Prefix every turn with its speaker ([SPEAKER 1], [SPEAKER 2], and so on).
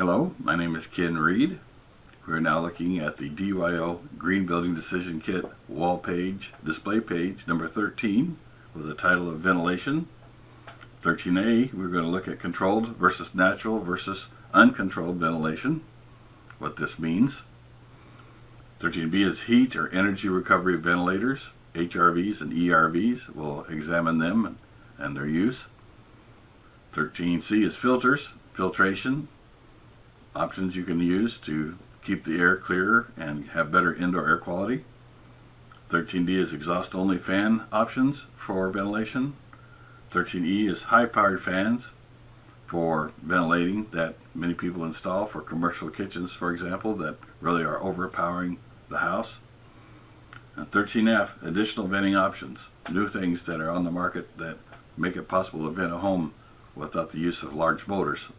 [SPEAKER 1] Hello, my name is Ken Reed. We're now looking at the DYO Green Building Decision Kit wall page, display page number 13 with the title of Ventilation. 13A, we're going to look at controlled versus natural versus uncontrolled ventilation, what this means. 13B is heat or energy recovery ventilators, HRVs and ERVs. We'll examine them and their use. 13C is filters, filtration, options you can use to keep the air clearer and have better indoor air quality. 13D is exhaust only fan options for ventilation. 13E is high powered fans for ventilating that many people install for commercial kitchens, for example, that really are overpowering the house. And 13F, additional venting options, new things that are on the market that make it possible to vent a home without the use of large motors,